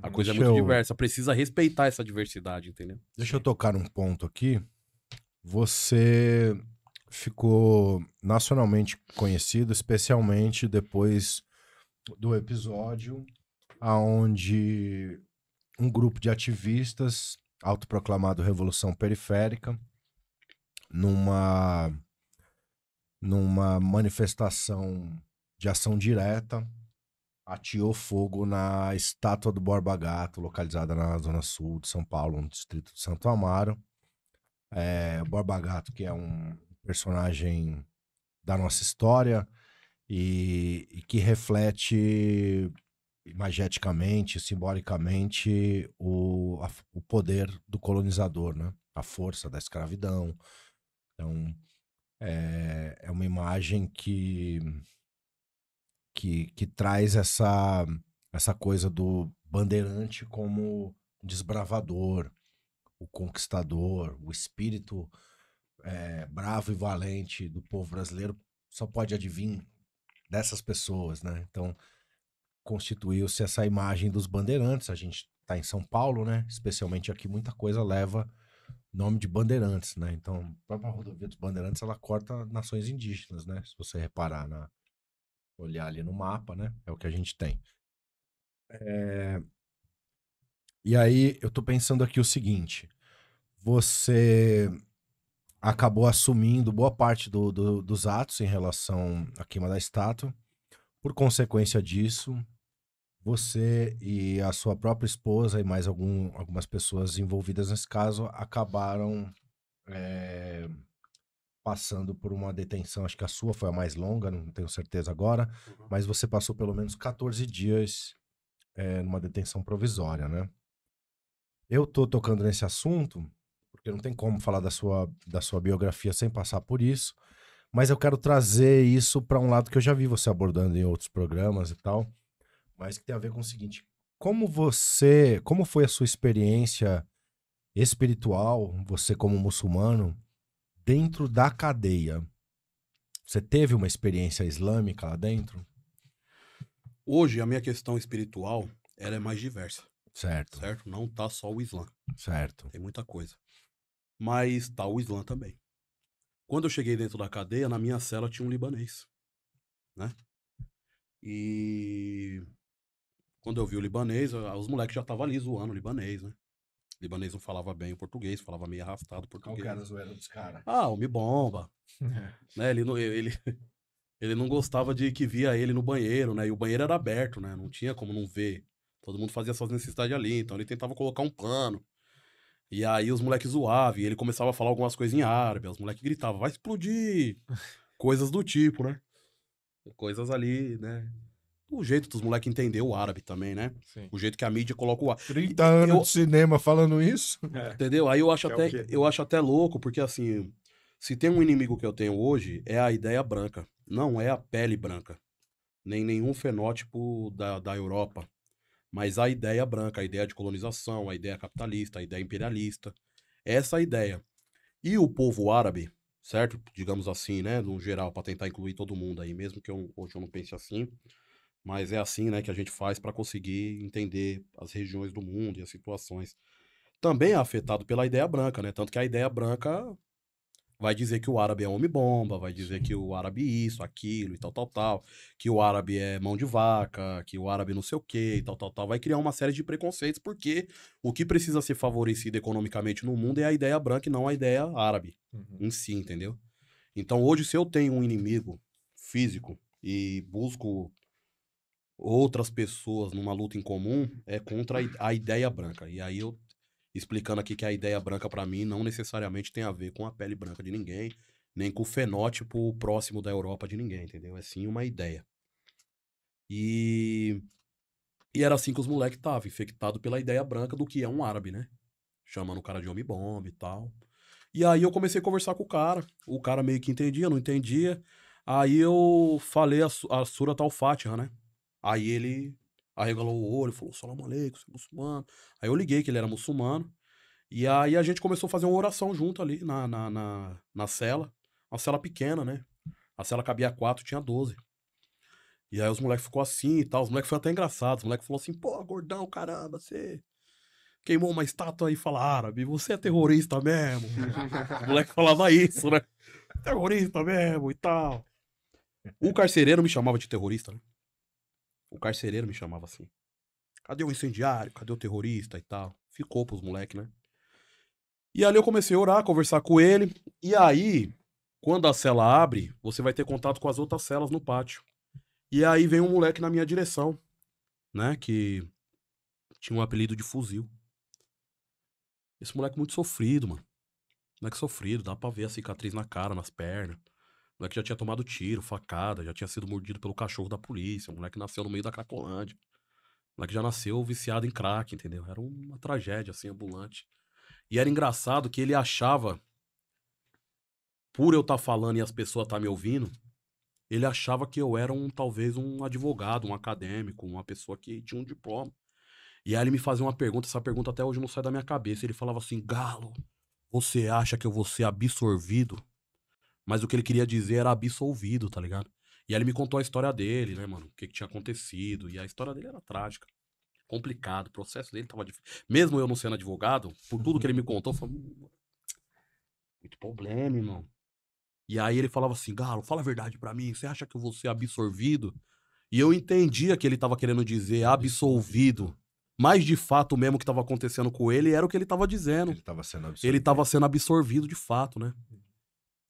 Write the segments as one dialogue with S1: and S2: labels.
S1: A coisa é
S2: Deixa
S1: muito
S2: eu-
S1: diversa. Precisa respeitar essa diversidade, entendeu?
S2: Deixa eu tocar num ponto aqui. Você ficou nacionalmente conhecido, especialmente depois do episódio aonde um grupo de ativistas, autoproclamado Revolução Periférica, numa, numa manifestação de ação direta, ateou fogo na estátua do Borba Gato, localizada na zona sul de São Paulo, no distrito de Santo Amaro. O Borba Gato, que é um personagem da nossa história e que reflete imageticamente, simbolicamente, o poder do colonizador, né? A força da escravidão. Então, é uma imagem que traz essa coisa do bandeirante como desbravador, o conquistador, o espírito bravo e valente do povo brasileiro só pode advir dessas pessoas, né? Então, constituiu-se essa imagem dos bandeirantes. A gente está em São Paulo, né? Especialmente aqui, muita coisa leva nome de bandeirantes, né? Então, a própria rodovia dos bandeirantes, ela corta nações indígenas, né? Se você reparar, olhar ali no mapa, né? É o que a gente tem. E aí, eu tô pensando aqui o seguinte. Você acabou assumindo boa parte dos atos em relação à queima da estátua. Por consequência disso, você e a sua própria esposa e mais algumas pessoas envolvidas nesse caso acabaram passando por uma detenção. Acho que a sua foi a mais longa, não tenho certeza agora, mas você passou pelo menos 14 dias numa detenção provisória, né? Eu tô tocando nesse assunto porque não tem como falar da sua biografia sem passar por isso, mas eu quero trazer isso para um lado que eu já vi você abordando em outros programas e tal, mas que tem a ver com o seguinte: como foi a sua experiência espiritual, você como muçulmano, dentro da cadeia? Você teve uma experiência islâmica lá dentro?
S1: Hoje, a minha questão espiritual, ela é mais diversa,
S2: Certo,
S1: certo? Não tá só o Islã.
S2: certo.
S1: Tem muita coisa. Mas tá o Islã também. Quando eu cheguei dentro da cadeia, na minha cela tinha um libanês, né? E quando eu vi o libanês, os moleques já estavam ali zoando o libanês, né? O libanês não falava bem o português, falava meio arrastado o
S2: Qual que era a
S1: português.
S2: zoeira dos caras?
S1: Ah, o me bomba, né? Ele não gostava de que via ele no banheiro, né? E o banheiro era aberto, né? Não tinha como não ver. Todo mundo fazia suas necessidades ali, então ele tentava colocar um pano. E aí os moleques zoavam, e ele começava a falar algumas coisas em árabe, os moleques gritavam, vai explodir! Coisas do tipo, né? Coisas ali, né? O jeito dos moleques entender o árabe também, né?
S3: Sim.
S1: O jeito que a mídia coloca o árabe.
S2: 30 anos de cinema falando isso?
S1: Entendeu? Aí eu acho
S3: Que é o
S1: até,
S3: quê?
S1: eu acho até louco, porque assim, se tem um inimigo que eu tenho hoje, é a ideia branca. Não é a pele branca. Nem nenhum fenótipo da Europa. Mas a ideia branca, a ideia de colonização, a ideia capitalista, a ideia imperialista. Essa é a ideia. E o povo árabe, certo? Digamos assim, né? No geral, para tentar incluir todo mundo aí, mesmo que hoje eu não pense assim. Mas é assim, né, que a gente faz para conseguir entender as regiões do mundo e as situações. Também é afetado pela ideia branca, né? Tanto que a ideia branca vai dizer que o árabe é homem-bomba, vai dizer que o árabe isso, aquilo e tal, tal, tal, que o árabe é mão de vaca, que o árabe não sei o quê e tal, tal, tal. Vai criar uma série de preconceitos, porque o que precisa ser favorecido economicamente no mundo é a ideia branca e não a ideia árabe em si, entendeu? Então hoje, se eu tenho um inimigo físico e busco outras pessoas numa luta em comum, é contra a ideia branca. E aí eu explicando aqui que a ideia branca para mim não necessariamente tem a ver com a pele branca de ninguém, nem com o fenótipo próximo da Europa de ninguém, entendeu? É sim uma ideia. E, e era assim que os moleques estavam, infectados pela ideia branca do que é um árabe, né? Chamando o cara de homem-bomba e tal. E aí eu comecei a conversar com o cara meio que entendia, não entendia. Aí eu falei a Surat al-Fatiha, né? Aí ele arregalou o olho, falou, salam aleikum, você é muçulmano. Aí eu liguei que ele era muçulmano. E aí a gente começou a fazer uma oração junto ali na cela. Uma cela pequena, né? A cela cabia 4, tinha 12. E aí os moleques ficou assim e tal. Os moleques foi até engraçado. Os moleques falou assim, pô, gordão, caramba, você queimou uma estátua e fala árabe, você é terrorista mesmo. Os moleques falavam isso, né? Terrorista mesmo e tal. O carcereiro me chamava de terrorista, né? O carcereiro me chamava assim. Cadê o incendiário? Cadê o terrorista e tal? Ficou pros moleques, né? E ali eu comecei a orar, conversar com ele. E aí, quando a cela abre, você vai ter contato com as outras celas no pátio. E aí vem um moleque na minha direção, né? Que tinha um apelido de fuzil. Esse moleque muito sofrido, mano. Moleque sofrido, dá pra ver a cicatriz na cara, nas pernas. O moleque já tinha tomado tiro, facada, já tinha sido mordido pelo cachorro da polícia. O moleque nasceu no meio da Cracolândia. O moleque já nasceu viciado em crack, entendeu? Era uma tragédia, assim, ambulante. E era engraçado que ele achava, por eu estar falando e as pessoas estar me ouvindo, ele achava que eu era talvez um advogado, um acadêmico, uma pessoa que tinha um diploma. E aí ele me fazia uma pergunta, essa pergunta até hoje não sai da minha cabeça. Ele falava assim, Galo, você acha que eu vou ser absorvido? Mas o que ele queria dizer era absolvido, tá ligado? E aí ele me contou a história dele, né, mano? O que tinha acontecido. E a história dele era trágica. Complicado. O processo dele tava difícil. Mesmo eu não sendo advogado, por tudo que ele me contou, eu falei, muito problema, irmão. E aí ele falava assim, Galo, fala a verdade pra mim. Você acha que eu vou ser absorvido? E eu entendia que ele tava querendo dizer absolvido. Mas de fato mesmo o que tava acontecendo com ele era o que ele tava dizendo.
S2: Ele tava sendo absorvido.
S1: Ele tava sendo absorvido de fato, né?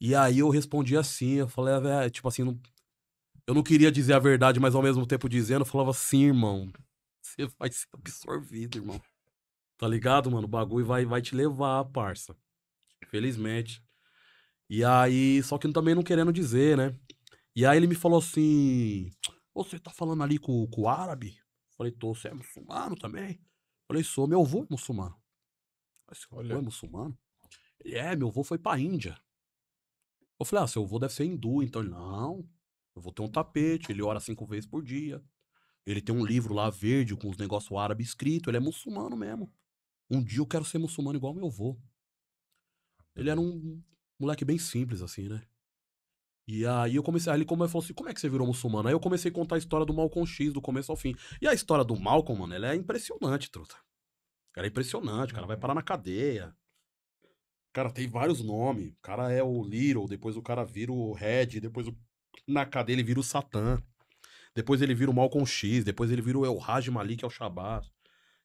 S1: E aí eu respondi assim, eu falei, tipo assim, eu não queria dizer a verdade, mas ao mesmo tempo dizendo, eu falava assim, irmão, você vai ser absorvido, irmão. Tá ligado, mano? O bagulho vai te levar, parça. Felizmente. E aí, só que também não querendo dizer, né? E aí ele me falou assim, você tá falando ali com o árabe? Falei, tô, você é muçulmano também? Falei, sou, meu avô é muçulmano. Falei, seu avô é muçulmano? Ele meu avô foi pra Índia. Eu falei, seu avô deve ser hindu, então ele, não, eu vou ter um tapete, ele ora 5 vezes por dia. Ele tem um livro lá verde com os negócios árabes escrito, ele é muçulmano mesmo. Um dia eu quero ser muçulmano igual meu avô. Ele era um moleque bem simples, assim, né? E aí ele falou assim, como é que você virou muçulmano? Aí eu comecei a contar a história do Malcolm X, do começo ao fim. E a história do Malcolm, mano, ela é impressionante, truta. Ela é impressionante, o cara vai parar na cadeia. O cara tem vários nomes. O cara é o Little, depois o cara vira o Red, depois na cadeia ele vira o Satã. Depois ele vira o Malcolm X, depois ele vira o El Haj Malik, que é o Shabazz.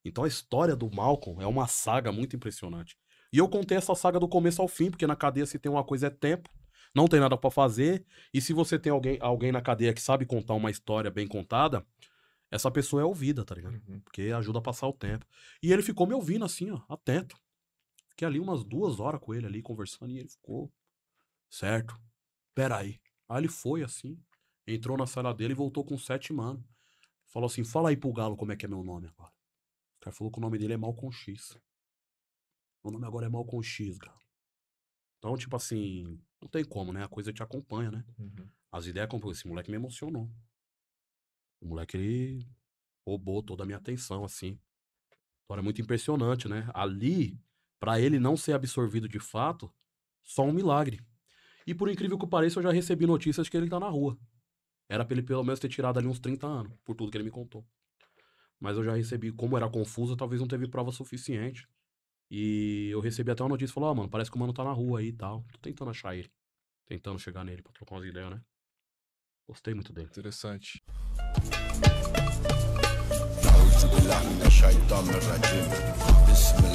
S1: Então a história do Malcolm é uma saga muito impressionante. E eu contei essa saga do começo ao fim, porque na cadeia se tem uma coisa é tempo, não tem nada pra fazer, e se você tem alguém na cadeia que sabe contar uma história bem contada, essa pessoa é ouvida, tá ligado? Porque ajuda a passar o tempo. E ele ficou me ouvindo assim, ó, atento. Fiquei ali umas 2 horas com ele ali, conversando, e ele ficou, certo, peraí. Aí ele foi assim, entrou na sala dele e voltou com 7 mano. Falou assim, fala aí pro Galo como é que é meu nome agora. O cara falou que o nome dele é Malcolm X. Meu nome agora é Malcolm X, Galo. Então, tipo assim, não tem como, né? A coisa te acompanha, né? As ideias acompanham. Esse moleque me emocionou. O moleque, ele roubou toda a minha atenção, assim. História muito impressionante, né? Ali, pra ele não ser absorvido de fato, só um milagre. E por incrível que pareça, eu já recebi notícias que ele tá na rua. Era pra ele pelo menos ter tirado ali uns 30 anos, por tudo que ele me contou. Mas eu já recebi, como era confuso, talvez não teve prova suficiente. E eu recebi até uma notícia, falou, mano, parece que o mano tá na rua aí e tal. Tô tentando achar ele. Tentando chegar nele pra trocar umas ideias, né? Gostei muito dele.
S3: Interessante.
S4: أعوذ بالله من الشيطان الرجيم بسم